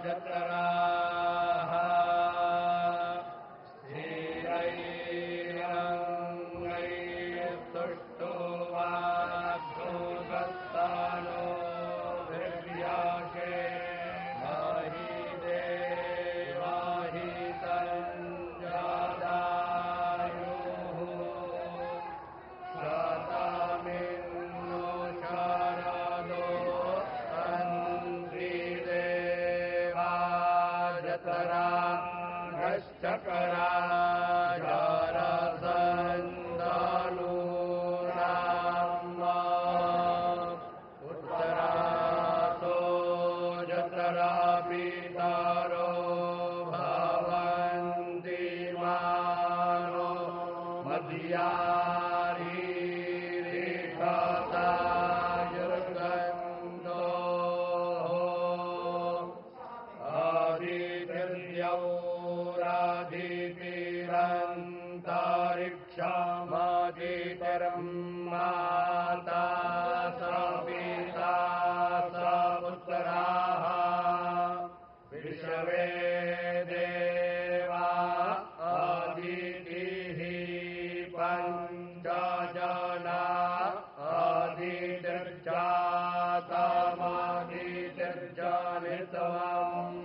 जतराः स्थिरैरङ्गैस्तुष्टो वाग्भूतस्तानो भिर्याशे महि देवाहि तञ्जादायुः शतमिन्नो शरदो तन्त्रिदेवा जतरा नश्चकरा जरसन्दानूनाम्मा उत्तरासो जतरा पितरो भवन्ति मानो मध्यारीरिषतायुर्गन्धो आदितिर्यौरादितिरन्तरिक्षमदितिर्माता स पिता स पुत्राः विश्वे देवा अदितिः पञ्चजना अदितिर्जातमदितिर्जनितवम्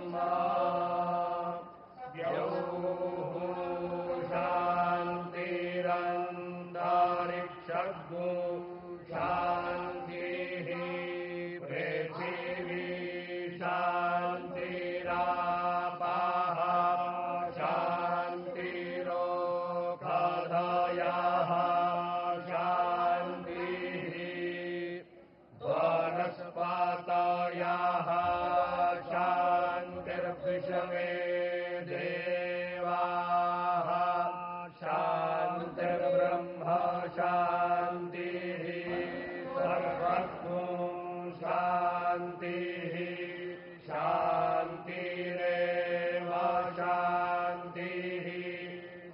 द्यौः शान्तिरन्तरिक्षगो शान्तिः पृथिवी शान्तिरापः शान्तिरोषधयः शान्तिः वनस्पतयः शान्तिर्विश्वे देवाः शान्तिर्ब्रह्म शान्तिः सर्वज्ञो शान्तिः शान्तिरेव शान्तिः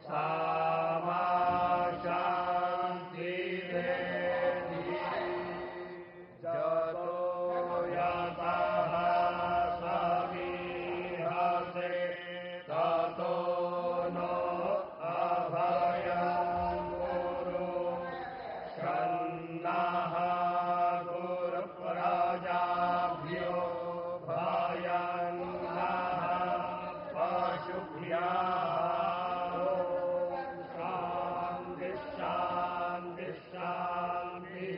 सामा शान्तिरेधि जतो यतः समीहसे ततो नो अभयं कुरु शन्नः गुरुप्रजाभ्यो भयन्नः पशुभ्यः शान्ति शान्ति शान्तिः।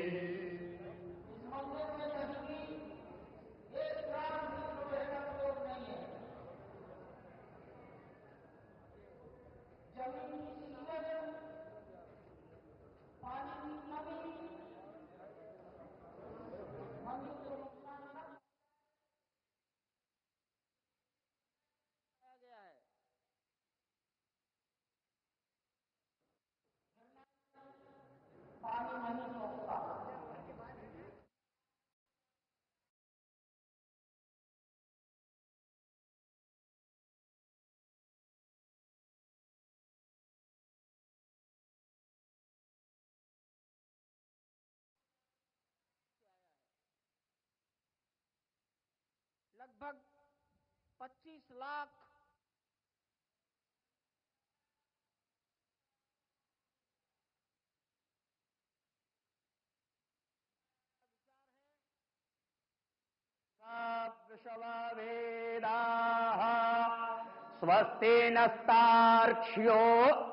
पानी नहीं सोखता। लगभग 25 लाख विश्ववेदाः स्वस्ति नस्तार्क्ष्यो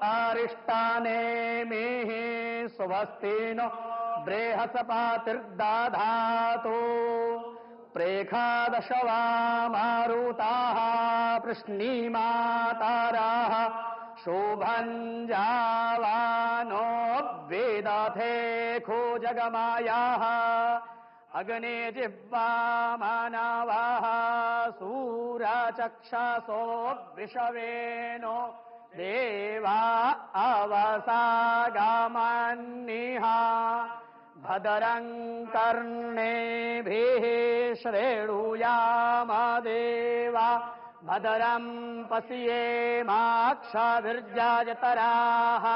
अरिष्टानेमिः स्वस्ति नो बृहस्पतिर्दधातु प्रेखादशवा मारुताः पृश्नीमाताराः शोभञ्जावानो वेदथे खो जगमायाः अग्ने जिह्वा मानवाः सूरचक्षसो विषवेनो देवा अवसागामन्निः भद्रं कर्णेभिः श्रेणुयाम देवा भद्रं पश्येमाक्षभिर्जयतराः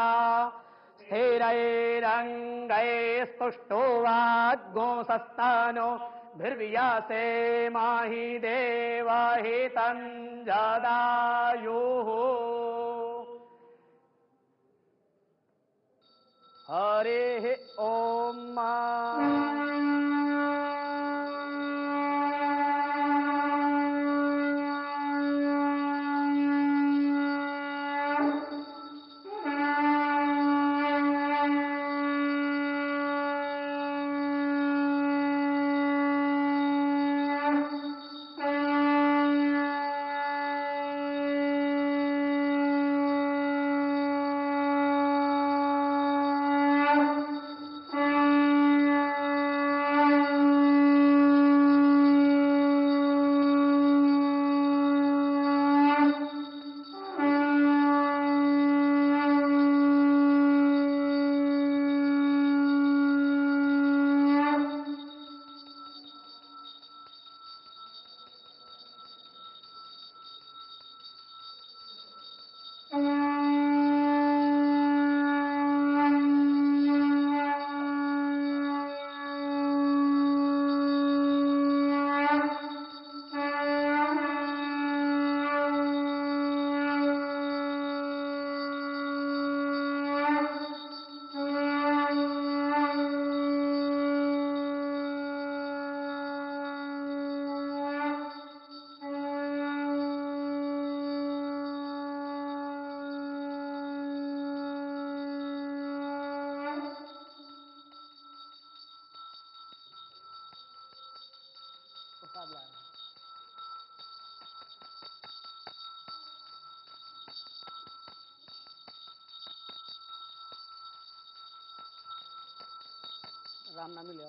स्थिरैरङ्गैस्तुष्टो वाग्गोंसस्तनो भिर्वियासे माहि देवहितं जदायुः हरिः ॐ राम नाम ले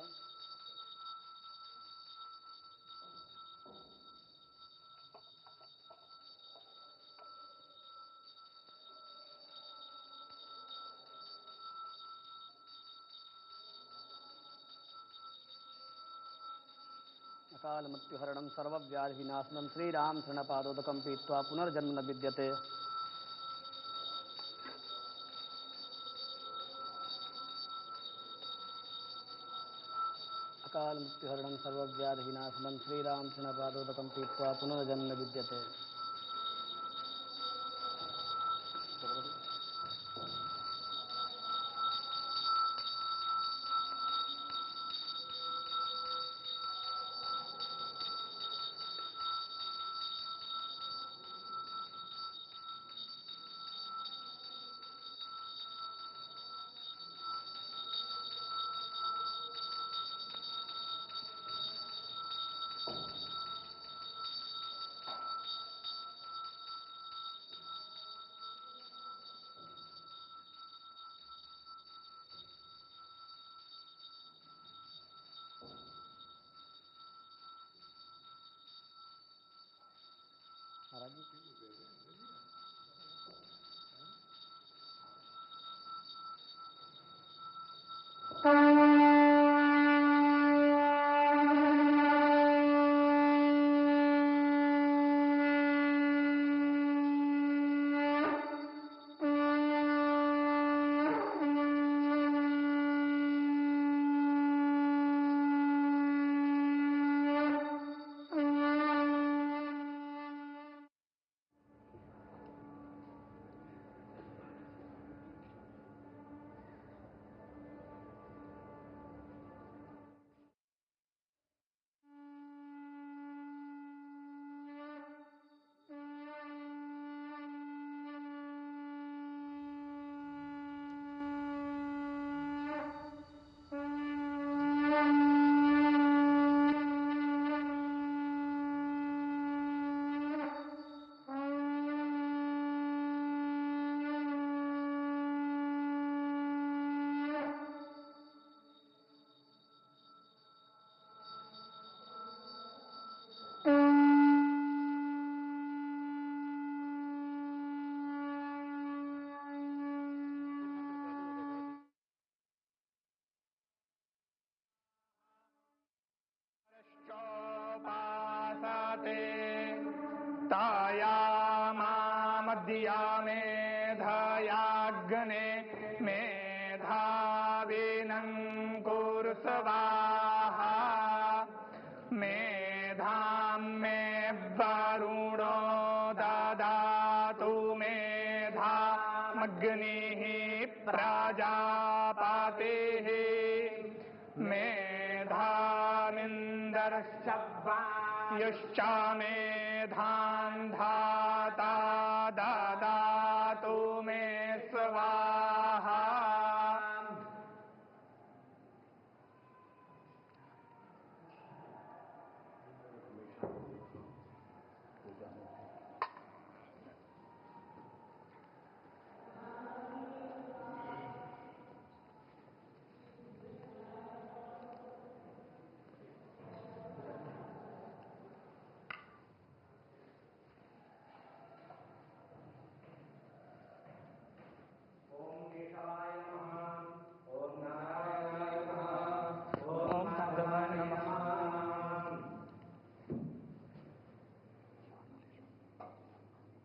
अकाल मृत्युहरणं सर्वव्याधिनाशनं श्रीराम शरणपादोदकं पीत्वा पुनर्जन्म न विद्यते अकाल मृत्युहरणं सर्वव्याधिनाशनं श्रीराम शरणपादोदकं पीत्वा पुनर्जन्म न विद्यते महाराज जी मेधां मे वरुणो ददातु मेधामग्निः प्रजापतिः मेधामिन्दर्श्च वायुश्च मेधां धाता ददातु मे स्वाहा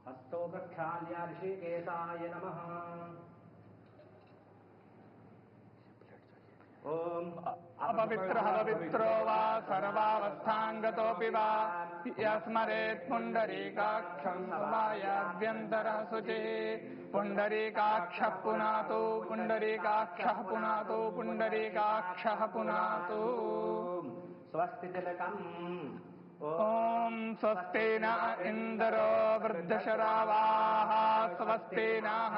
हस्तो प्रक्षाल्य ऋषिकेशाय नमः। ओम अपवित्रः पवित्रो वा सर्वावस्थाङ्गतोऽपि वा यस्मरेत् पुण्डरीकाक्षं वायाभ्यन्तरः शुचिः पुण्डरीकाक्षः पुनातु पुण्डरीकाक्षः पुनातु पुण्डरीकाक्षः पुनातु। स्वस्ति तिलकम्। ॐ स्वस्ति न इन्द्रो वृद्धशरावाः स्वस्ति नः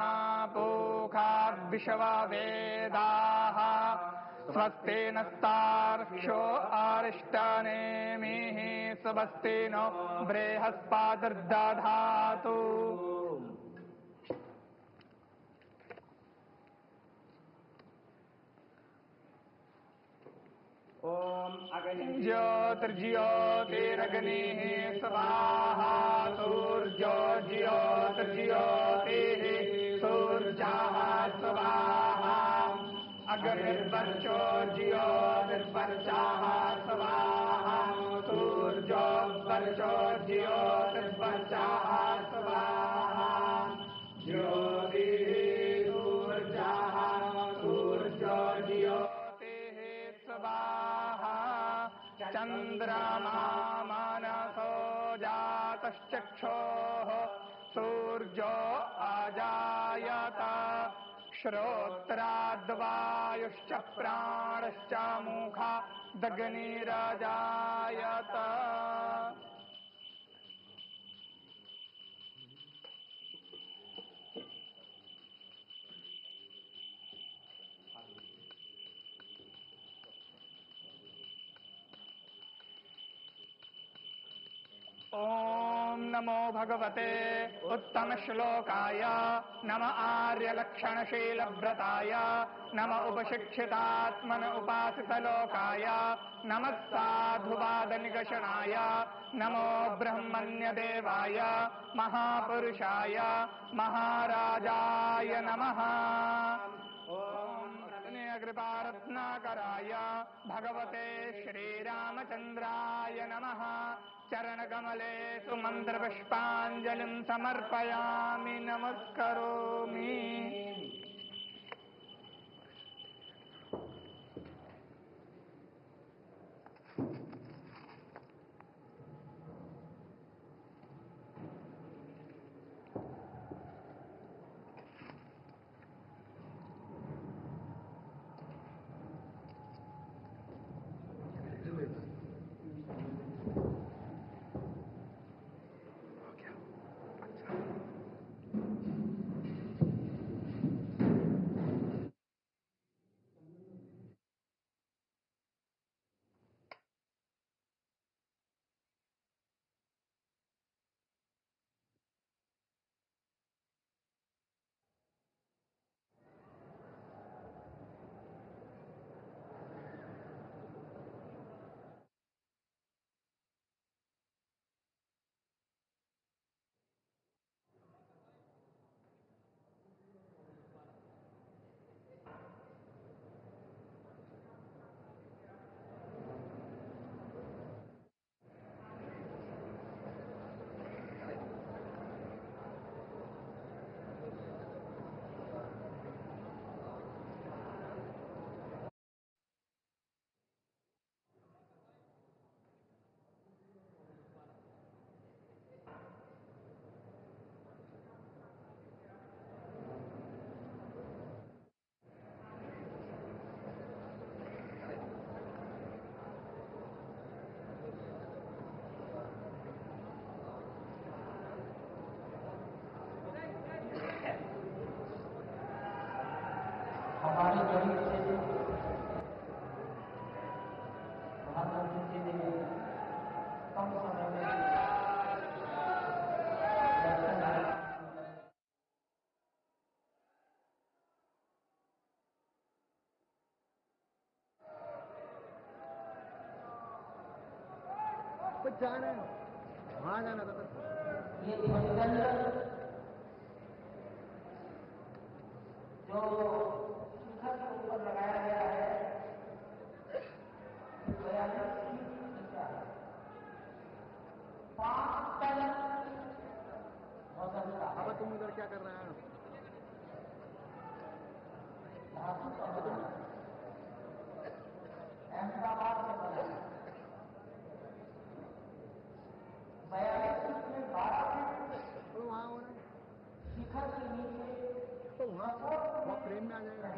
पूषा विश्ववेदाः स्वस्ति नस्तार्क्ष्यो अरिष्टनेमिः स्वस्ति नो बृहस्पतिर्दधातु। ओम ज्योतिर्ज्योतिरग्निः स्वाहा सूर्यो ज्योतिर्ज्योतिः सूर्यः स्वाहा अग्निर्वर्चो ज्योतिर्वर्चः स्वाहा सूर्यो वर्चो ज्योतिर्वर्चः स्वाहा ज्योतिः सूर्यः सूर्यो ज्योतिः स्वाहा चन्द्रमा मनसो जातश्चक्षोः सूर्यो अजायत श्रोत्राद्वायुश्च प्राणश्च मुखादग्निरजायत। ओम नमो भगवते उत्तम श्लोकाय नम आर्यलक्षणशीलव्रताय नम उपशिक्षितात्मन उपासितलोकाय नमः साधुवादनिगषणाय नमो ब्रह्मण्यदेवाय महापुरुषाय महाराजाय नमः। कृपारत्नाकराय भगवते श्रीरामचन्द्राय नमः। चरणकमले सुमन्त्रपुष्पाञ्जलिं समर्पयामि नमस्करोमि। जाना वहाँ जाना था। ये ध्वजदंड जो शिखर के ऊपर लगाया गया है 42 फीट ऊंचा, 5 टन वजन का अब तुम इधर क्या कर रहे हैं? धातु का बना है। अहमदाबाद से बना है। 42 फीट में 12 फीट तो वहाँ होना शिखर के नीचे तो वहाँ फ्रेम में आ जाएगा।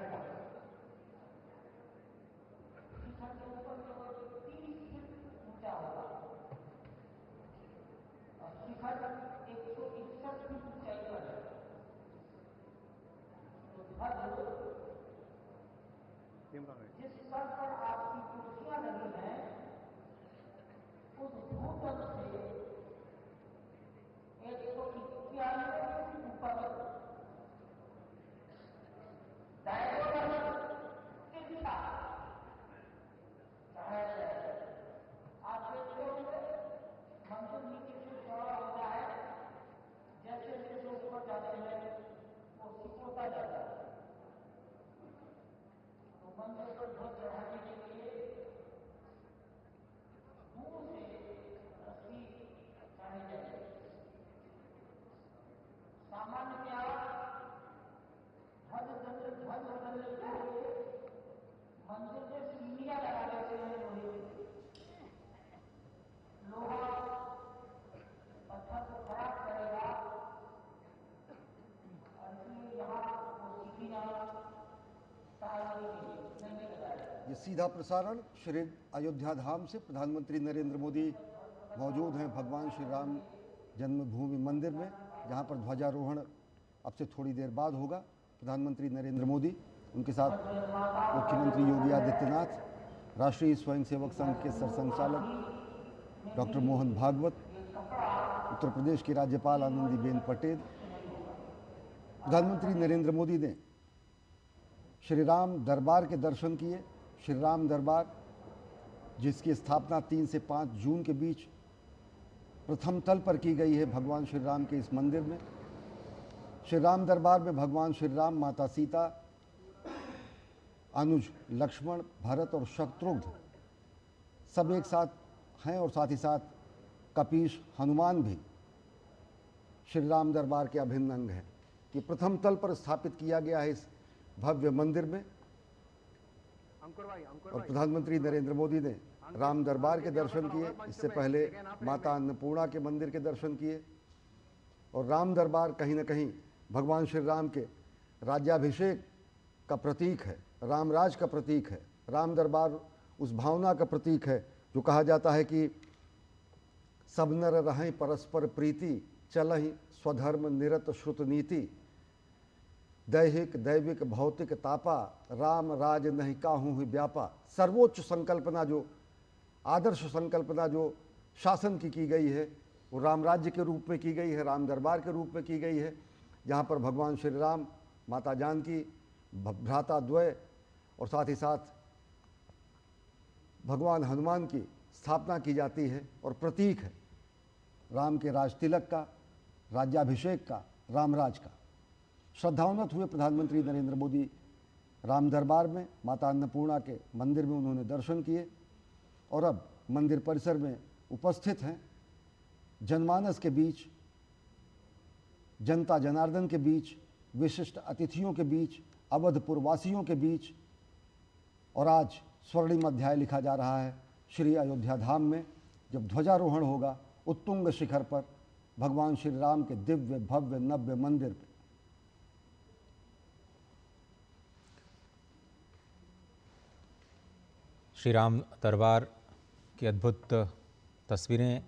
शिखर के ऊपर केवल 30 फीट ऊंचा होगा और शिखर 161 फीट ऊंचाई पर है। तो ध्वज जिस स्तर पर आपकी कुर्सियां लगी हैं उस भूतल से 191 फीट ऊपर डायगोनल तिरछा चढ़ाया जाएगा। आप देखते होंगे मंदिर नीचे से चौड़ा होता है, जैसे जैसे ऊपर जाते हैं वो सिकुड़ता जाता है। तो मंदिर पर ध्वज चढ़ाने के लिए दूर से रस्सी चढ़ाई जाएगी। सामान्यतया ध्वज बदलने के लिए मंदिर में सीढ़ियां लगा देते हैं लोहे की। लोहा पत्थर को खराब करेगा और इसलिए यहाँ वो सीढ़ियां नहीं लगाए। ये सीधा प्रसारण श्री अयोध्या धाम से प्रधानमंत्री नरेंद्र मोदी मौजूद हैं भगवान श्री राम जन्मभूमि मंदिर में, जहां पर ध्वजारोहण अब से थोड़ी देर बाद होगा। प्रधानमंत्री नरेंद्र मोदी, उनके साथ मुख्यमंत्री योगी आदित्यनाथ, राष्ट्रीय स्वयंसेवक संघ के सरसंघचालक डॉक्टर मोहन भागवत, उत्तर प्रदेश की राज्यपाल आनंदीबेन पटेल। प्रधानमंत्री नरेंद्र मोदी ने श्री राम दरबार के दर्शन किए। श्री राम दरबार जिसकी स्थापना 3 से 5 जून के बीच प्रथम तल पर की गई है भगवान श्री राम के इस मंदिर में। श्री राम दरबार में भगवान श्री राम, माता सीता, अनुज लक्ष्मण, भरत और शत्रुघ्न सब एक साथ हैं और साथ ही साथ कपीश हनुमान भी श्री राम दरबार के अभिन्न अंग हैं कि प्रथम तल पर स्थापित किया गया है इस भव्य मंदिर में। और प्रधानमंत्री नरेंद्र मोदी ने राम दरबार के दर्शन किए, इससे पहले माता अन्नपूर्णा के मंदिर के दर्शन किए। और राम दरबार कहीं ना कहीं भगवान श्री राम के राज्याभिषेक का प्रतीक है, रामराज का प्रतीक है। राम दरबार उस भावना का प्रतीक है जो कहा जाता है कि सब नर रहें परस्पर प्रीति, चलहि स्वधर्म निरत श्रुत नीति, दैहिक दैविक भौतिक तापा, राम राज नहीं काहू ही व्यापा। सर्वोच्च संकल्पना, जो आदर्श संकल्पना जो शासन की गई है वो राम राज्य के रूप में की गई है, राम दरबार के रूप में की गई है, जहाँ पर भगवान श्री राम, माता जानकी, भ्राता द्वय और साथ ही साथ भगवान हनुमान की स्थापना की जाती है और प्रतीक है राम के राज तिलक का, राज्याभिषेक का, रामराज का। श्रद्धान्वित हुए प्रधानमंत्री नरेंद्र मोदी राम दरबार में, माता अन्नपूर्णा के मंदिर में उन्होंने दर्शन किए और अब मंदिर परिसर में उपस्थित हैं। जनमानस के बीच, जनता जनार्दन के बीच, विशिष्ट अतिथियों के बीच, अवधपुर वासियों के बीच। और आज स्वर्णिम अध्याय लिखा जा रहा है श्री अयोध्या धाम में, जब ध्वजारोहण होगा उत्तुंग शिखर पर भगवान श्री राम के दिव्य भव्य नव्य मंदिर पर। श्री राम दरबार की अद्भुत तस्वीरें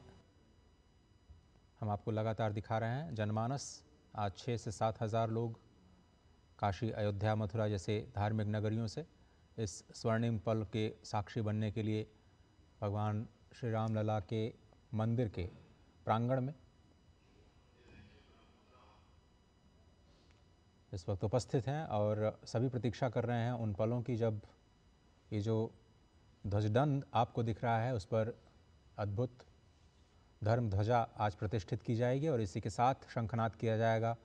हम आपको लगातार दिखा रहे हैं। जनमानस आज 6 से 7 हज़ार लोग काशी, अयोध्या, मथुरा जैसे धार्मिक नगरियों से इस स्वर्णिम पल के साक्षी बनने के लिए भगवान श्री राम लला के मंदिर के प्रांगण में इस वक्त उपस्थित हैं और सभी प्रतीक्षा कर रहे हैं उन पलों की जब ये जो ध्वजदंड आपको दिख रहा है उस पर अद्भुत धर्म ध्वजा आज प्रतिष्ठित की जाएगी और इसी के साथ शंखनाद किया जाएगा।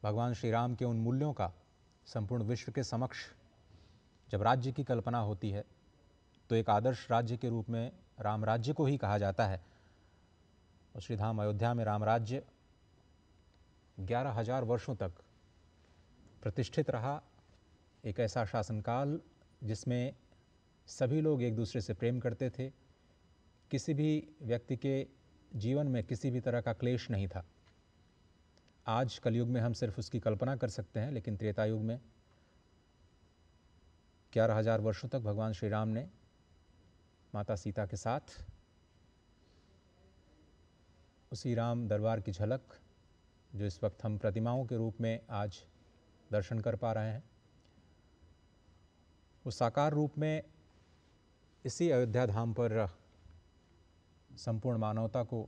भगवान श्री राम के उन मूल्यों का संपूर्ण विश्व के समक्ष जब राज्य की कल्पना होती है तो एक आदर्श राज्य के रूप में राम राज्य को ही कहा जाता है। और श्रीधाम अयोध्या में राम राज्य 11,000 वर्षों तक प्रतिष्ठित रहा। एक ऐसा शासनकाल जिसमें सभी लोग एक दूसरे से प्रेम करते थे, किसी भी व्यक्ति के जीवन में किसी भी तरह का क्लेश नहीं था। आज कलयुग में हम सिर्फ उसकी कल्पना कर सकते हैं, लेकिन त्रेता युग में 11,000 वर्षों तक भगवान श्री राम ने माता सीता के साथ उसी राम दरबार की झलक जो इस वक्त हम प्रतिमाओं के रूप में आज दर्शन कर पा रहे हैं, उस साकार रूप में इसी अयोध्या धाम पर संपूर्ण मानवता को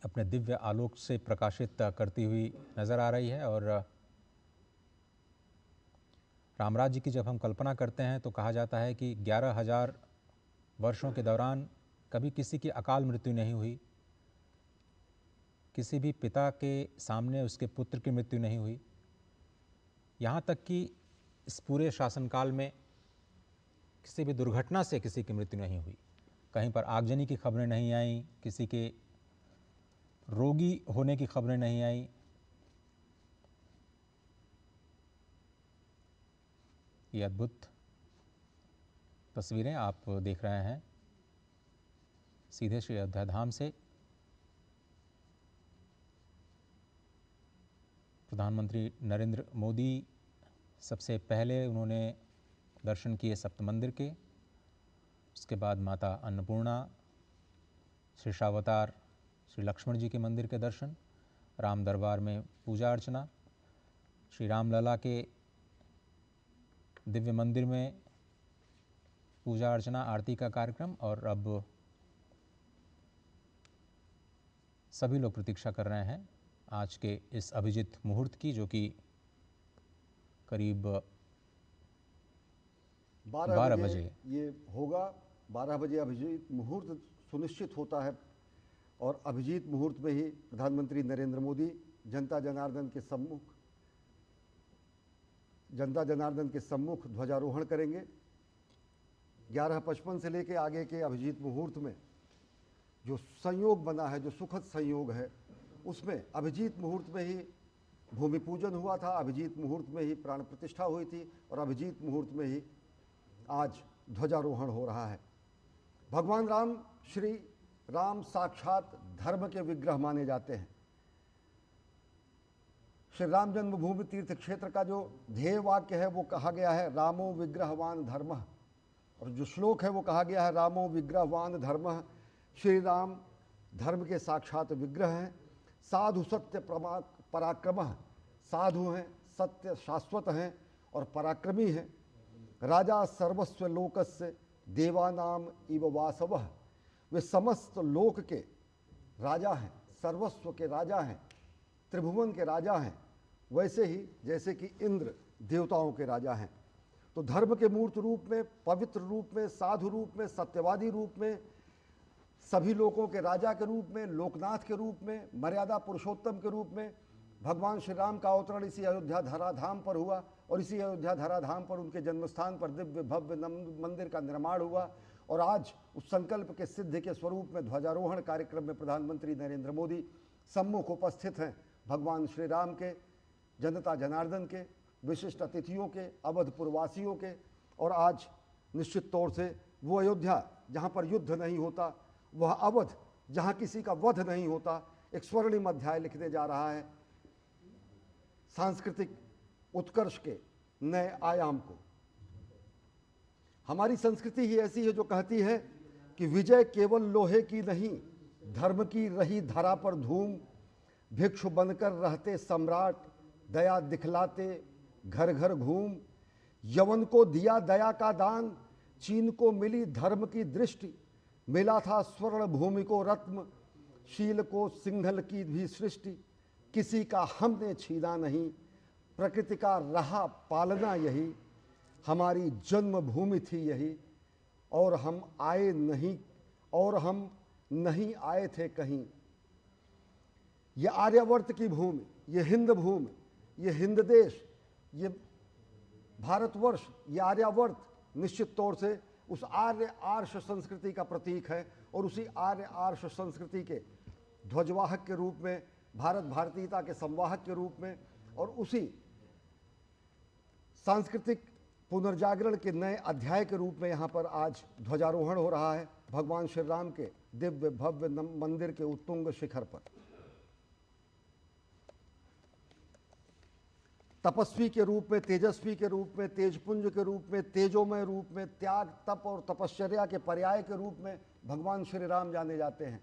अपने दिव्य आलोक से प्रकाशित करती हुई नज़र आ रही है। और रामराज्य की जब हम कल्पना करते हैं तो कहा जाता है कि 11,000 वर्षों के दौरान कभी किसी की अकाल मृत्यु नहीं हुई, किसी भी पिता के सामने उसके पुत्र की मृत्यु नहीं हुई। यहाँ तक कि इस पूरे शासनकाल में किसी भी दुर्घटना से किसी की मृत्यु नहीं हुई, कहीं पर आगजनी की खबरें नहीं आईं, किसी के रोगी होने की खबरें नहीं आई। ये अद्भुत तस्वीरें आप देख रहे हैं सीधे श्री अयोध्या धाम से। प्रधानमंत्री नरेंद्र मोदी सबसे पहले उन्होंने दर्शन किए सप्त मंदिर के, उसके बाद माता अन्नपूर्णा, श्री शावतार श्री लक्ष्मण जी के मंदिर के दर्शन, राम दरबार में पूजा अर्चना, श्री रामलला के दिव्य मंदिर में पूजा अर्चना आरती का कार्यक्रम। और अब सभी लोग प्रतीक्षा कर रहे हैं आज के इस अभिजीत मुहूर्त की, जो कि करीब 12 बजे ये होगा। 12 बजे अभिजीत मुहूर्त सुनिश्चित होता है और अभिजीत मुहूर्त में ही प्रधानमंत्री नरेंद्र मोदी जनता जनार्दन के सम्मुख ध्वजारोहण करेंगे। 11:55 से लेकर आगे के अभिजीत मुहूर्त में जो संयोग बना है, जो सुखद संयोग है, उसमें अभिजीत मुहूर्त में ही भूमि पूजन हुआ था, अभिजीत मुहूर्त में ही प्राण प्रतिष्ठा हुई थी और अभिजीत मुहूर्त में ही आज ध्वजारोहण हो रहा है। भगवान राम, श्री राम साक्षात धर्म के विग्रह माने जाते हैं। श्री राम जन्मभूमि तीर्थ क्षेत्र का जो ध्येय वाक्य है वो कहा गया है रामो विग्रहवान धर्मः, और जो श्लोक है वो कहा गया है रामो विग्रहवान धर्मः। श्री राम धर्म के साक्षात विग्रह हैं। साधु सत्य पराक्रमः, साधु हैं, सत्य शाश्वत हैं और पराक्रमी हैं। राजा सर्वस्व लोकस्य देवानाम इव वासवः, वे समस्त लोक के राजा हैं, सर्वस्व के राजा हैं, त्रिभुवन के राजा हैं, वैसे ही जैसे कि इंद्र देवताओं के राजा हैं। तो धर्म के मूर्त रूप में, पवित्र रूप में, साधु रूप में, सत्यवादी रूप में, सभी लोगों के राजा के रूप में, लोकनाथ के रूप में, मर्यादा पुरुषोत्तम के रूप में भगवान श्री राम का अवतरण इसी अयोध्या धराधाम पर हुआ और इसी अयोध्या धराधाम पर उनके जन्मस्थान पर दिव्य भव्य मंदिर का निर्माण हुआ। और आज उस संकल्प के सिद्धि के स्वरूप में ध्वजारोहण कार्यक्रम में प्रधानमंत्री नरेंद्र मोदी सम्मुख उपस्थित हैं। भगवान श्री राम के, जनता जनार्दन के, विशिष्ट अतिथियों के, अवधपुरवासियों के, और आज निश्चित तौर से वो अयोध्या जहाँ पर युद्ध नहीं होता, वह अवध जहाँ किसी का वध नहीं होता, एक स्वर्णिम अध्याय लिखने जा रहा है सांस्कृतिक उत्कर्ष के नए आयाम को। हमारी संस्कृति ही ऐसी है जो कहती है कि विजय केवल लोहे की नहीं, धर्म की रही धरा पर धूम, भिक्षु बनकर रहते सम्राट, दया दिखलाते घर घर घूम। यवन को दिया दया का दान, चीन को मिली धर्म की दृष्टि, मिला था स्वर्ण भूमि को रत्न, शील को सिंघल की भी सृष्टि। किसी का हमने छीना नहीं, प्रकृति का रहा पालना यही, हमारी जन्मभूमि थी यही, और हम नहीं आए थे कहीं। ये आर्यावर्त की भूमि, ये हिंद भूमि, ये हिंद देश, ये भारतवर्ष, ये आर्यावर्त निश्चित तौर से उस आर्य आर्ष संस्कृति का प्रतीक है और उसी आर्य आर्ष संस्कृति के ध्वजवाहक के रूप में, भारत भारतीयता के संवाहक के रूप में और उसी सांस्कृतिक पुनर्जागरण के नए अध्याय के रूप में यहाँ पर आज ध्वजारोहण हो रहा है भगवान श्री राम के दिव्य भव्य मंदिर के उत्तुंग शिखर पर। तपस्वी के रूप में, तेजस्वी के रूप में, तेजपुंज के रूप में, तेजोमय रूप में, त्याग, तप और तपश्चर्या के पर्याय के रूप में भगवान श्री राम जाने जाते हैं।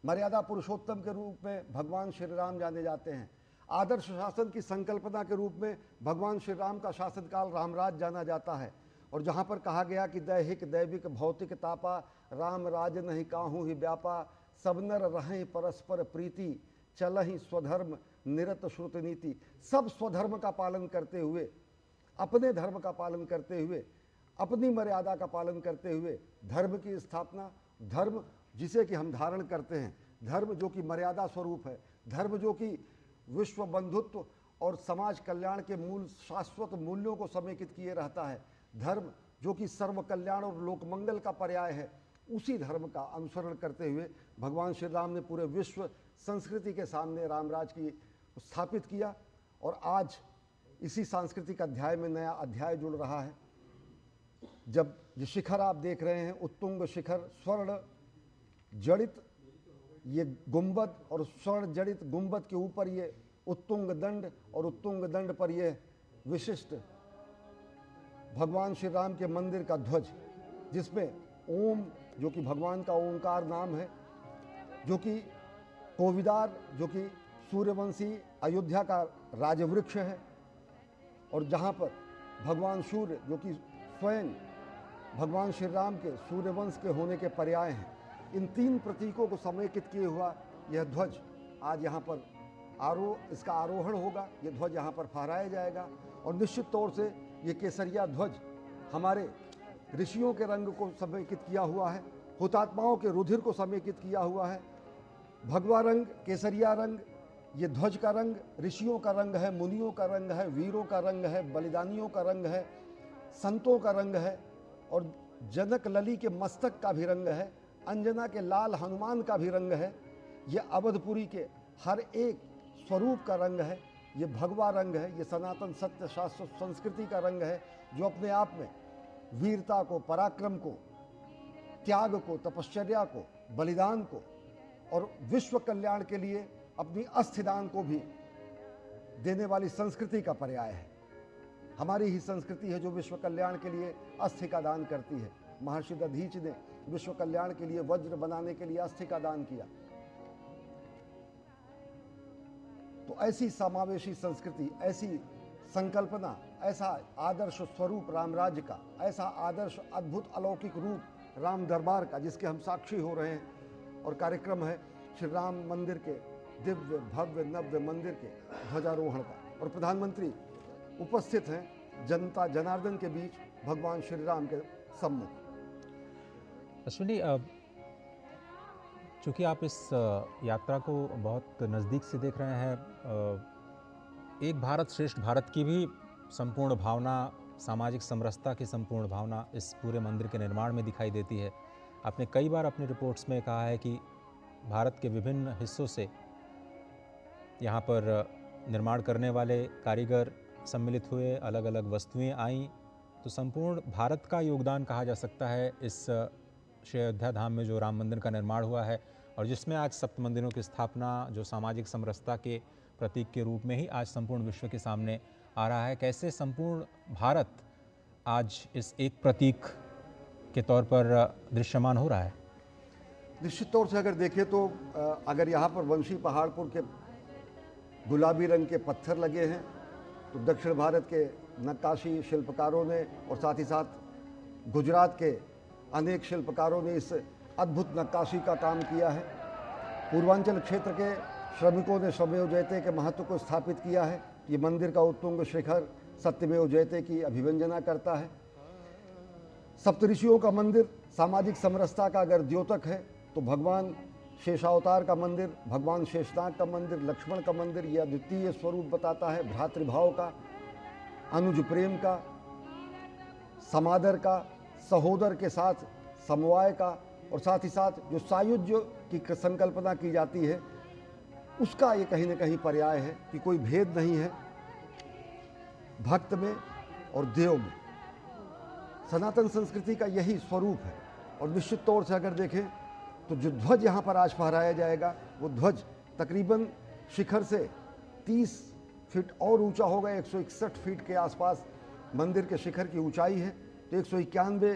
मर्यादा पुरुषोत्तम के रूप में भगवान श्री राम जाने जाते हैं। आदर्श शासन की संकल्पना के रूप में भगवान श्री राम का शासनकाल रामराज जाना जाता है। और जहाँ पर कहा गया कि दैहिक दैविक भौतिक तापा, राम राज नहीं काहू ही व्यापा, सब नर रहें परस्पर प्रीति, चलहि स्वधर्म निरत श्रुत नीति। सब स्वधर्म का पालन करते हुए, अपने धर्म का पालन करते हुए, अपनी मर्यादा का पालन करते हुए धर्म की स्थापना, धर्म जिसे कि हम धारण करते हैं, धर्म जो कि मर्यादा स्वरूप है, धर्म जो कि विश्व बंधुत्व और समाज कल्याण के मूल शाश्वत मूल्यों को समेकित किए रहता है, धर्म जो कि सर्व कल्याण और लोकमंगल का पर्याय है, उसी धर्म का अनुसरण करते हुए भगवान श्री राम ने पूरे विश्व संस्कृति के सामने रामराज की स्थापित किया। और आज इसी सांस्कृतिक अध्याय में नया अध्याय जुड़ रहा है। जब ये शिखर आप देख रहे हैं, उत्तुंग शिखर, स्वर्ण जड़ित ये गुंबद और स्वर्ण जड़ित गुंबद के ऊपर ये उत्तुंग दंड और उत्तुंग दंड पर ये विशिष्ट भगवान श्री राम के मंदिर का ध्वज, जिसमें ओम जो कि भगवान का ओंकार नाम है, जो कि कोविदार जो कि सूर्यवंशी अयोध्या का राजवृक्ष है, और जहाँ पर भगवान सूर्य जो कि स्वयं भगवान श्री राम के सूर्यवंश के होने के पर्याय हैं, इन तीन प्रतीकों को समेकित किए हुआ यह ध्वज आज यहाँ पर इसका आरोहण होगा। ये ध्वज यहाँ पर फहराया जाएगा और निश्चित तौर से ये केसरिया ध्वज हमारे ऋषियों के रंग को समेकित किया हुआ है, हुतात्माओं के रुधिर को समेकित किया हुआ है। भगवा रंग, केसरिया रंग, ये ध्वज का रंग ऋषियों का रंग है, मुनियों का रंग है, वीरों का रंग है, बलिदानियों का रंग है, संतों का रंग है, और जनक लली के मस्तक का भी रंग है, अंजना के लाल हनुमान का भी रंग है, ये अवधपुरी के हर एक स्वरूप का रंग है, ये भगवा रंग है, ये सनातन सत्य शास्त्र संस्कृति का रंग है, जो अपने आप में वीरता को, पराक्रम को, त्याग को, तपश्चर्या को, बलिदान को और विश्व कल्याण के लिए अपनी अस्थिदान को भी देने वाली संस्कृति का पर्याय है। हमारी ही संस्कृति है जो विश्व कल्याण के लिए अस्थि का दान करती है। महर्षि दधीच ने विश्व कल्याण के लिए वज्र बनाने के लिए अस्थि का दान किया। तो ऐसी समावेशी संस्कृति, ऐसी संकल्पना, ऐसा आदर्श स्वरूप रामराज्य का, ऐसा आदर्श अद्भुत अलौकिक रूप राम दरबार का, जिसके हम साक्षी हो रहे हैं। और कार्यक्रम है श्री राम मंदिर के दिव्य भव्य नव्य मंदिर के ध्वजारोहण का, और प्रधानमंत्री उपस्थित हैं जनता जनार्दन के बीच भगवान श्री राम के सम्मुख। अश्विनी, चूँकि आप इस यात्रा को बहुत नज़दीक से देख रहे हैं, एक भारत श्रेष्ठ भारत की भी संपूर्ण भावना, सामाजिक समरसता की संपूर्ण भावना इस पूरे मंदिर के निर्माण में दिखाई देती है। आपने कई बार अपनी रिपोर्ट्स में कहा है कि भारत के विभिन्न हिस्सों से यहाँ पर निर्माण करने वाले कारीगर सम्मिलित हुए, अलग अलग वस्तुएं आईं, तो संपूर्ण भारत का योगदान कहा जा सकता है इस श्री अयोध्या धाम में जो राम मंदिर का निर्माण हुआ है, और जिसमें आज सप्त मंदिरों की स्थापना जो सामाजिक समरसता के प्रतीक के रूप में ही आज संपूर्ण विश्व के सामने आ रहा है। कैसे संपूर्ण भारत आज इस एक प्रतीक के तौर पर दृश्यमान हो रहा है? निश्चित तौर से अगर देखें तो अगर यहाँ पर वंशी पहाड़पुर के गुलाबी रंग के पत्थर लगे हैं, तो दक्षिण भारत के नक्काशी शिल्पकारों ने और साथ ही साथ गुजरात के अनेक शिल्पकारों ने इस अद्भुत नक्काशी का काम किया है। पूर्वांचल क्षेत्र के श्रमिकों ने श्रमेव जयते के महत्व को स्थापित किया है। ये मंदिर का उत्तुंग शिखर सत्यमेव जयते की अभिव्यंजना करता है। सप्तऋषियों का मंदिर सामाजिक समरसता का अगर द्योतक है तो भगवान शेषावतार का मंदिर, भगवान शेषनाग का मंदिर, लक्ष्मण का मंदिर यह अद्वितीय स्वरूप बताता है भ्रातृभाव का, अनुज प्रेम का, समादर का, सहोदर के साथ समवाय का, और साथ ही साथ जो सायुज्य की संकल्पना की जाती है उसका ये कहीं न कहीं पर्याय है कि कोई भेद नहीं है भक्त में और देव में। सनातन संस्कृति का यही स्वरूप है। और निश्चित तौर से अगर देखें तो जो ध्वज यहाँ पर आज फहराया जाएगा वो ध्वज तकरीबन शिखर से 30 फीट और ऊंचा होगा। 161 फीट के आसपास मंदिर के शिखर की ऊंचाई है। तो 191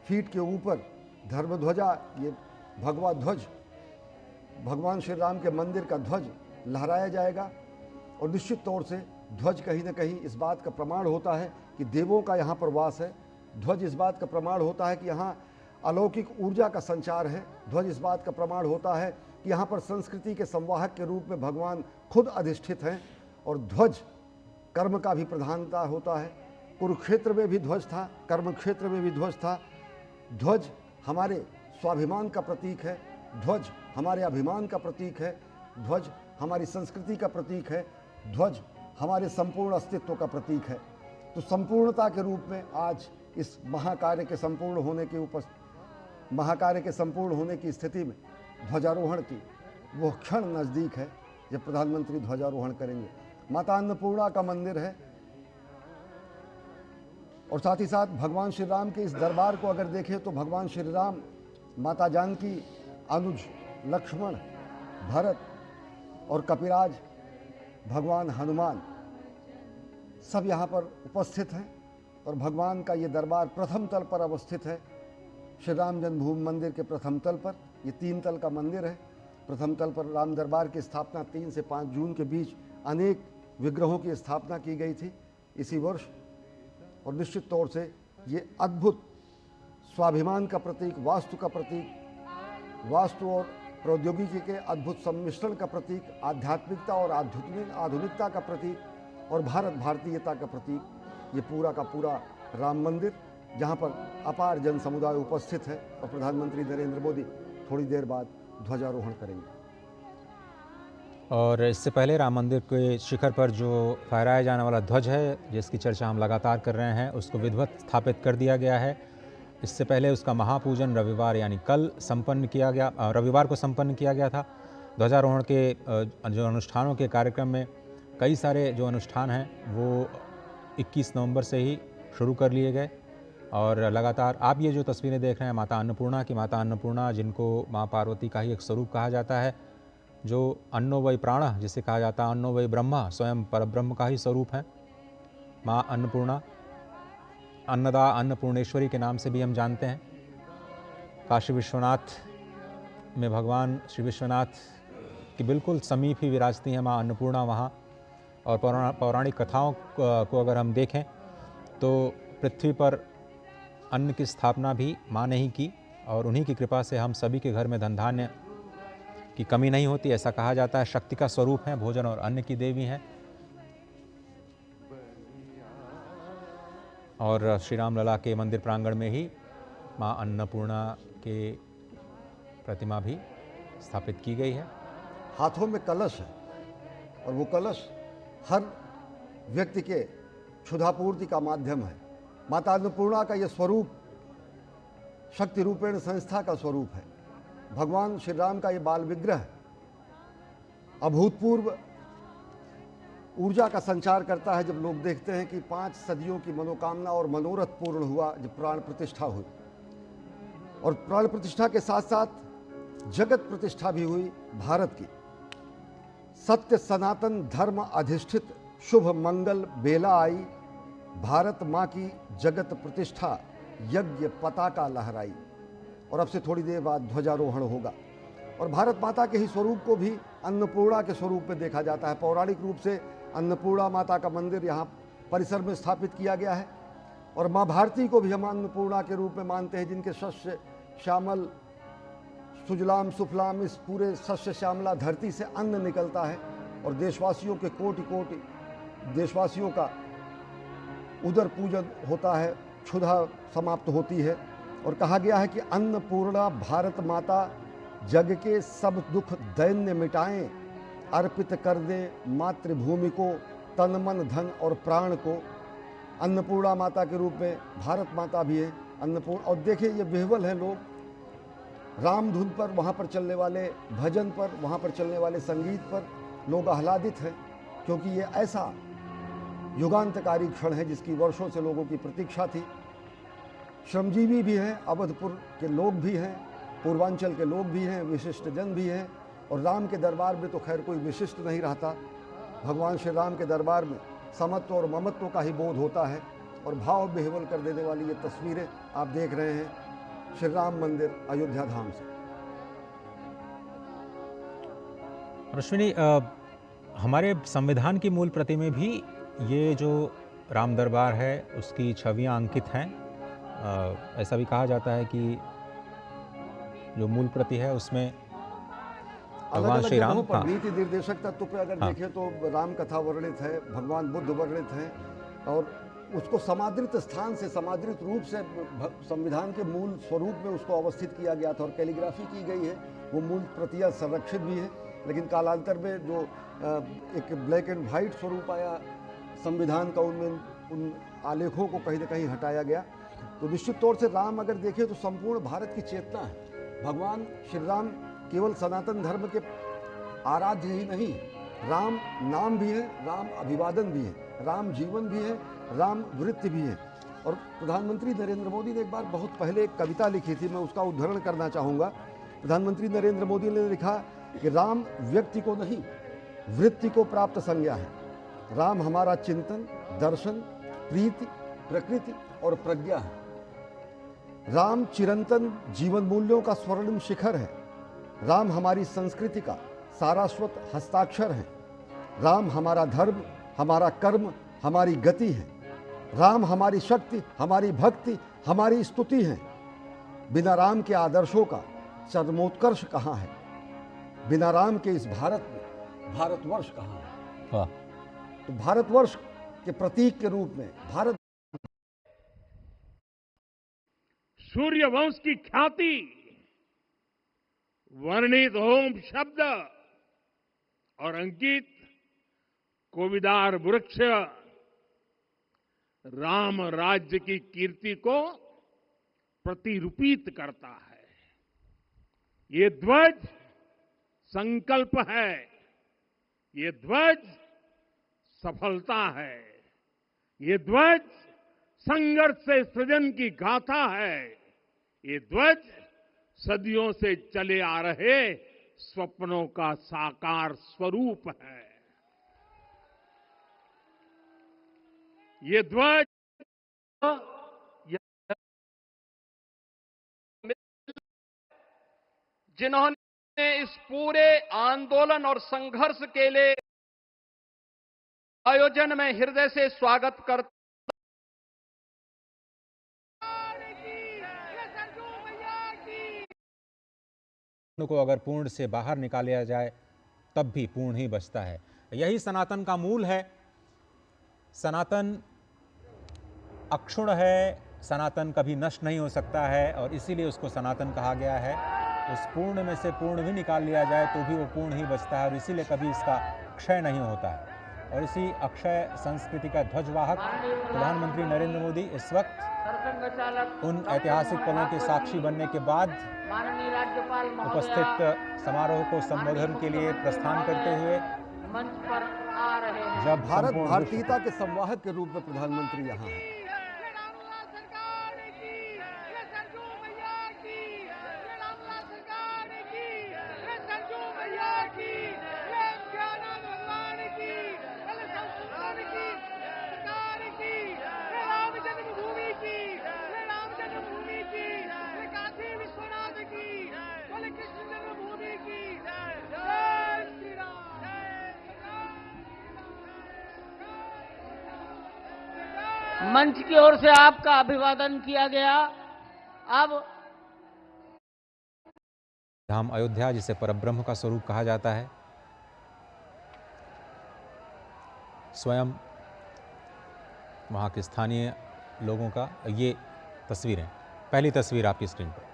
फीट के ऊपर धर्मध्वजा, ये भगवा ध्वज, भगवान श्री राम के मंदिर का ध्वज लहराया जाएगा। और निश्चित तौर से ध्वज कहीं न कहीं इस बात का प्रमाण होता है कि देवों का यहाँ पर वास है। ध्वज इस बात का प्रमाण होता है कि यहाँ अलौकिक ऊर्जा का संचार है। ध्वज इस बात का प्रमाण होता है कि यहाँ पर संस्कृति के संवाहक के रूप में भगवान खुद अधिष्ठित हैं। और ध्वज कर्म का भी प्रधानता होता है। कुरुक्षेत्र में भी ध्वज था, कर्म क्षेत्र में भी ध्वज था। ध्वज हमारे स्वाभिमान का प्रतीक है, ध्वज हमारे अभिमान का प्रतीक है, ध्वज हमारी संस्कृति का प्रतीक है, ध्वज हमारे संपूर्ण अस्तित्व का प्रतीक है। तो संपूर्णता के रूप में आज इस महाकार्य के संपूर्ण होने की स्थिति में ध्वजारोहण की वो क्षण नज़दीक है जब प्रधानमंत्री ध्वजारोहण करेंगे। माता अन्नपूर्णा का मंदिर है और साथ ही साथ भगवान श्री राम के इस दरबार को अगर देखें तो भगवान श्री राम, माता जानकी, अनुज, लक्ष्मण, भरत और कपिराज, भगवान हनुमान सब यहाँ पर उपस्थित हैं। और भगवान का ये दरबार प्रथम तल पर अवस्थित है। श्री राम जन्मभूमि मंदिर के प्रथम तल पर, ये 3 तल का मंदिर है। प्रथम तल पर राम दरबार की स्थापना 3 से 5 जून के बीच अनेक विग्रहों की स्थापना की गई थी इसी वर्ष। और निश्चित तौर से ये अद्भुत स्वाभिमान का प्रतीक, वास्तु का प्रतीक, वास्तु और प्रौद्योगिकी के अद्भुत सम्मिश्रण का प्रतीक, आध्यात्मिकता और आधुनिकता का प्रतीक और भारत भारतीयता का प्रतीक, ये पूरा का पूरा राम मंदिर जहाँ पर अपार जन समुदाय उपस्थित है। और प्रधानमंत्री नरेंद्र मोदी थोड़ी देर बाद ध्वजारोहण करेंगे। और इससे पहले राम मंदिर के शिखर पर जो फहराया जाने वाला ध्वज है, जिसकी चर्चा हम लगातार कर रहे हैं, उसको विधिवत स्थापित कर दिया गया है। इससे पहले उसका महापूजन रविवार यानी कल संपन्न किया गया, रविवार को संपन्न किया गया था। ध्वजारोहण के जो अनुष्ठानों के कार्यक्रम में कई सारे जो अनुष्ठान हैं वो 21 नवंबर से ही शुरू कर लिए गए। और लगातार आप ये जो तस्वीरें देख रहे हैं माता अन्नपूर्णा की, माता अन्नपूर्णा जिनको माँ पार्वती का ही एक स्वरूप कहा जाता है, जो अन्नो वै प्राण जिसे कहा जाता है, अन्नो वै ब्रह्मा, स्वयं परब्रह्म का ही स्वरूप है। माँ अन्नपूर्णा, अन्नदा, अन्नपूर्णेश्वरी के नाम से भी हम जानते हैं। काशी विश्वनाथ में भगवान श्री विश्वनाथ की बिल्कुल समीप ही विराजती हैं माँ अन्नपूर्णा वहाँ। और पौराणिक कथाओं को अगर हम देखें तो पृथ्वी पर अन्न की स्थापना भी माँ ने ही की और उन्हीं की कृपा से हम सभी के घर में धन धान्य की कमी नहीं होती, ऐसा कहा जाता है। शक्ति का स्वरूप है, भोजन और अन्न की देवी हैं। और श्री राम लला के मंदिर प्रांगण में ही माँ अन्नपूर्णा के प्रतिमा भी स्थापित की गई है। हाथों में कलश है और वो कलश हर व्यक्ति के क्षुधापूर्ति का माध्यम है। माता अन्नपूर्णा का ये स्वरूप शक्ति रूपेण संस्था का स्वरूप है। भगवान श्री राम का ये बाल विग्रह अभूतपूर्व ऊर्जा का संचार करता है। जब लोग देखते हैं कि 5 सदियों की मनोकामना और मनोरथ पूर्ण हुआ, जब प्राण प्रतिष्ठा हुई, और प्राण प्रतिष्ठा के साथ साथ जगत प्रतिष्ठा भी हुई भारत की। सत्य सनातन धर्म अधिष्ठित शुभ मंगल बेला आई, भारत माँ की जगत प्रतिष्ठा यज्ञ पताका लहराई। और अब से थोड़ी देर बाद ध्वजारोहण होगा। और भारत माता के ही स्वरूप को भी अन्नपूर्णा के स्वरूप में देखा जाता है। पौराणिक रूप से अन्नपूर्णा माता का मंदिर यहाँ परिसर में स्थापित किया गया है। और माँ भारती को भी हम अन्नपूर्णा के रूप में मानते हैं, जिनके शस्य श्यामल सुजलाम सुफलाम इस पूरे शस्य श्यामला धरती से अन्न निकलता है और देशवासियों के कोटि कोटि देशवासियों का उदर पूजन होता है क्षुधा समाप्त होती है। और कहा गया है कि अन्नपूर्णा भारत माता जग के सब दुख दैन्य मिटाएं, अर्पित कर दे मातृभूमि को तन मन धन और प्राण को। अन्नपूर्णा माता के रूप में भारत माता भी है अन्नपूर्ण। और देखिए ये विह्वल हैं लोग, राम धुन पर, वहाँ पर चलने वाले भजन पर, वहाँ पर चलने वाले संगीत पर लोग आह्लादित हैं, क्योंकि ये ऐसा युगांतकारी क्षण है जिसकी वर्षों से लोगों की प्रतीक्षा थी। श्रमजीवी भी हैं, अवधपुर के लोग भी हैं, पूर्वांचल के लोग भी हैं, विशिष्ट जन भी हैं। और राम के दरबार में तो खैर कोई विशिष्ट नहीं रहता। भगवान श्री राम के दरबार में समत्व और ममत्व का ही बोध होता है। और भाव विह्वल कर देने वाली ये तस्वीरें आप देख रहे हैं श्री राम मंदिर अयोध्या धाम से। अश्विनी, हमारे संविधान की मूल प्रति में भी ये जो राम दरबार है उसकी छवियां अंकित हैं। ऐसा भी कहा जाता है कि जो मूल प्रति है उसमें भगवान श्री राम, पर नीति निर्देशक तत्व पे अगर देखें तो राम कथा वर्णित है, भगवान बुद्ध वर्णित हैं, और उसको समादृत स्थान से, समादृत रूप से संविधान के मूल स्वरूप में उसको अवस्थित किया गया था और कैलीग्राफी की गई है। वो मूल प्रतियां संरक्षित भी है, लेकिन कालांतर में जो एक ब्लैक एंड वाइट स्वरूप आया संविधान का, उनमें उन आलेखों को कहीं ना कहीं हटाया गया। तो निश्चित तौर से राम अगर देखें तो संपूर्ण भारत की चेतना है। भगवान श्री राम केवल सनातन धर्म के आराध्य ही नहीं, राम नाम भी है, राम अभिवादन भी है, राम जीवन भी है, राम वृत्ति भी है। और प्रधानमंत्री नरेंद्र मोदी ने एक बार बहुत पहले एक कविता लिखी थी, मैं उसका उद्धरण करना चाहूँगा। प्रधानमंत्री नरेंद्र मोदी ने लिखा कि राम व्यक्ति को नहीं, वृत्ति को प्राप्त संज्ञा है। राम हमारा चिंतन, दर्शन, प्रीति, प्रकृति और प्रज्ञा है। राम चिरंतन जीवन मूल्यों का स्वर्णिम शिखर है। राम हमारी संस्कृति का सारस्वत हस्ताक्षर है। राम हमारा धर्म, हमारा कर्म, हमारी गति है। राम हमारी शक्ति, हमारी भक्ति, हमारी स्तुति है। बिना राम के आदर्शों का चरमोत्कर्ष कहाँ है? बिना राम के इस भारत में भारतवर्ष कहाँ है? वाह। तो भारतवर्ष के प्रतीक के रूप में भारत, सूर्य वंश की ख्याति, वर्णित ओम शब्द और अंकित कोविदार वृक्ष राम राज्य की कीर्ति को प्रतिरूपित करता है। ये ध्वज संकल्प है, ये ध्वज सफलता है, ये ध्वज संघर्ष से सृजन की गाथा है, ये ध्वज सदियों से चले आ रहे स्वप्नों का साकार स्वरूप है। ये ध्वज जिन्होंने इस पूरे आंदोलन और संघर्ष के लिए आयोजन में हृदय से स्वागत करते को अगर पूर्ण से बाहर निकाला जाए तब भी पूर्ण ही बचता है। यही सनातन का मूल है। सनातन अक्षुण है, सनातन कभी नष्ट नहीं हो सकता है और इसीलिए उसको सनातन कहा गया है। उस पूर्ण में से पूर्ण भी निकाल लिया जाए तो भी वो पूर्ण ही बचता है और इसीलिए कभी इसका क्षय नहीं होता है। और इसी अक्षय संस्कृति का ध्वजवाहक प्रधानमंत्री नरेंद्र मोदी इस वक्त उन ऐतिहासिक पलों के साक्षी बनने के बाद उपस्थित समारोह को संबोधन के लिए प्रस्थान करते हुए मंच पर आ रहे हैं। जब भारत भारतीयता के संवाहक के रूप में प्रधानमंत्री यहाँ हैं। मंच की ओर से आपका अभिवादन किया गया। अब धाम अयोध्या, जिसे परब्रह्म का स्वरूप कहा जाता है, स्वयं वहाँ के स्थानीय लोगों का ये तस्वीरें। पहली तस्वीर आपकी स्क्रीन पर।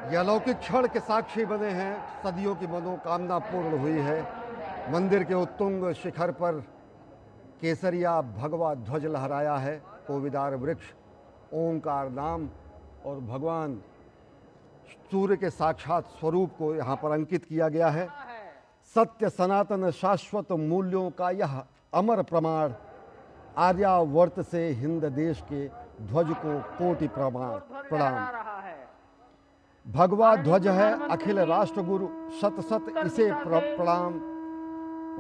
ये अलौकिक क्षण के साक्षी बने हैं। सदियों की मनोकामना पूर्ण हुई है। मंदिर के उत्तुंग शिखर पर केसरिया भगवा ध्वज लहराया है। कोविदार वृक्ष, ओंकार नाम और भगवान सूर्य के साक्षात स्वरूप को यहाँ पर अंकित किया गया है। सत्य सनातन शाश्वत मूल्यों का यह अमर प्रमाण, आर्यावर्त से हिंद देश के ध्वज को कोटि प्रणाम। भगवा ध्वज है अखिल राष्ट्र गुरु, शत शत इसे प्रणाम।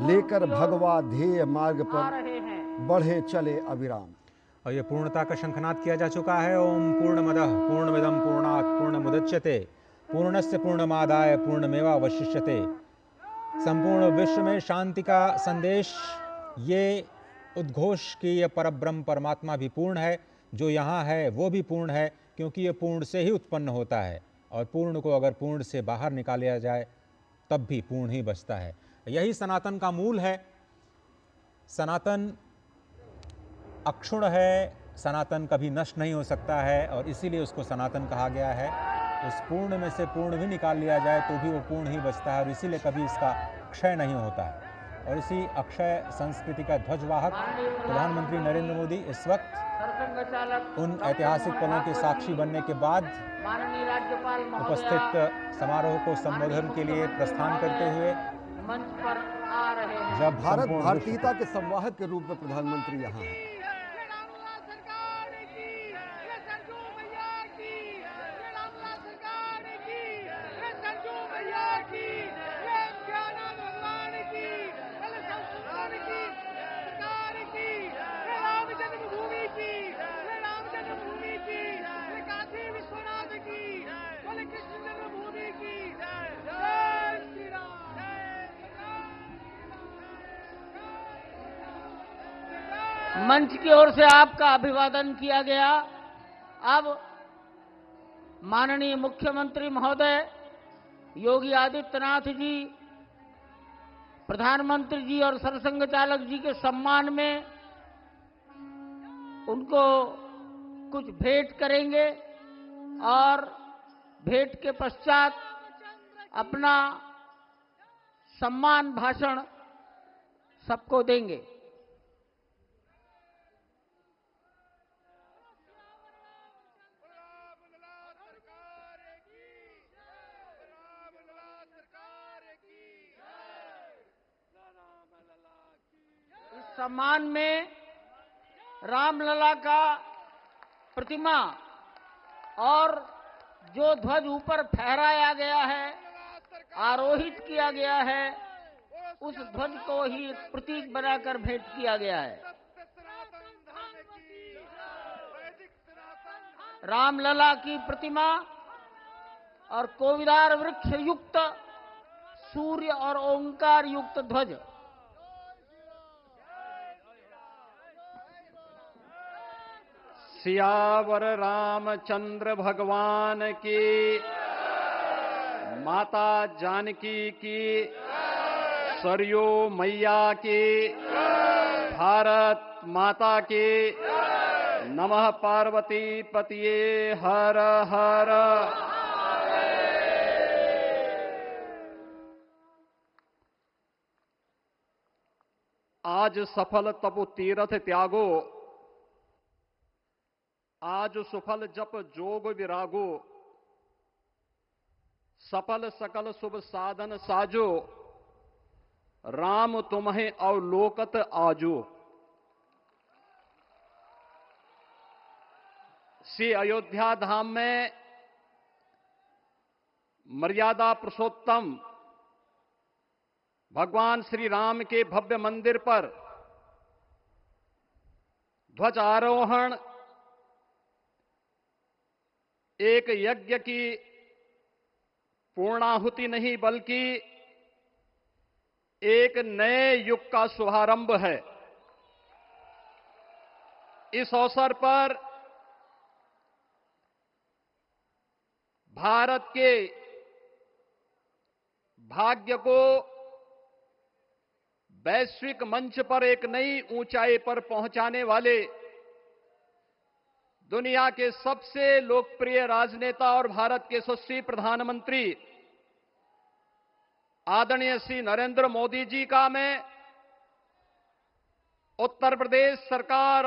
लेकर भगवा ध्येय मार्ग पर बढ़े चले अविराम। और ये पूर्णता का शंखनाद किया जा चुका है। ओम पूर्णमदः पूर्णमिदं पूर्णात् पूर्णमुदच्यते पूर्णस्य पूर्णमादाय पूर्णमेवावशिष्यते। संपूर्ण विश्व में शांति का संदेश, ये उद्घोष कि ये परब्रह्म परमात्मा भी पूर्ण है, जो यहाँ है वो भी पूर्ण है, क्योंकि ये पूर्ण से ही उत्पन्न होता है और पूर्ण को अगर पूर्ण से बाहर निकाला जाए तब भी पूर्ण ही बचता है। यही सनातन का मूल है। सनातन अक्षुण्ण है, सनातन कभी नष्ट नहीं हो सकता है और इसीलिए उसको सनातन कहा गया है। उस पूर्ण में से पूर्ण भी निकाल लिया जाए तो भी वो पूर्ण ही बचता है और इसीलिए कभी इसका क्षय नहीं होता है। और इसी अक्षय संस्कृति का ध्वजवाहक प्रधानमंत्री नरेंद्र मोदी इस वक्त उन ऐतिहासिक पलों के साक्षी बनने के बाद उपस्थित समारोह को संबोधन के लिए प्रस्थान करते हुए मंच पर आ रहे हैं। जब भारत भारतीयता के संवाहक के रूप में प्रधानमंत्री यहाँ हैं। मंच की ओर से आपका अभिवादन किया गया। अब माननीय मुख्यमंत्री महोदय योगी आदित्यनाथ जी प्रधानमंत्री जी और सरसंघ चालक जी के सम्मान में उनको कुछ भेंट करेंगे और भेंट के पश्चात अपना सम्मान भाषण सबको देंगे। सम्मान में रामलला का प्रतिमा और जो ध्वज ऊपर फहराया गया है, आरोहित किया गया है, उस ध्वज को ही प्रतीक बनाकर भेंट किया गया है। रामलला की प्रतिमा और कोविदार वृक्ष युक्त सूर्य और ओंकार युक्त ध्वज। सियावर रामचंद्र भगवान की, माता जानकी की, सरयू मैया की, भारत माता की। नमः पार्वती पतिये हर हर। आज सफल तपु तीरथ त्यागो, आज सुफल जप जोग विरागो, सफल सकल शुभ साधन साजो, राम तुम्हें अवलोकत आजो। श्री अयोध्या धाम में मर्यादा पुरुषोत्तम भगवान श्री राम के भव्य मंदिर पर ध्वजारोहण एक यज्ञ की पूर्णाहुति नहीं बल्कि एक नए युग का शुभारंभ है। इस अवसर पर भारत के भाग्य को वैश्विक मंच पर एक नई ऊंचाई पर पहुंचाने वाले दुनिया के सबसे लोकप्रिय राजनेता और भारत के यशस्वी प्रधानमंत्री आदरणीय श्री नरेंद्र मोदी जी का मैं उत्तर प्रदेश सरकार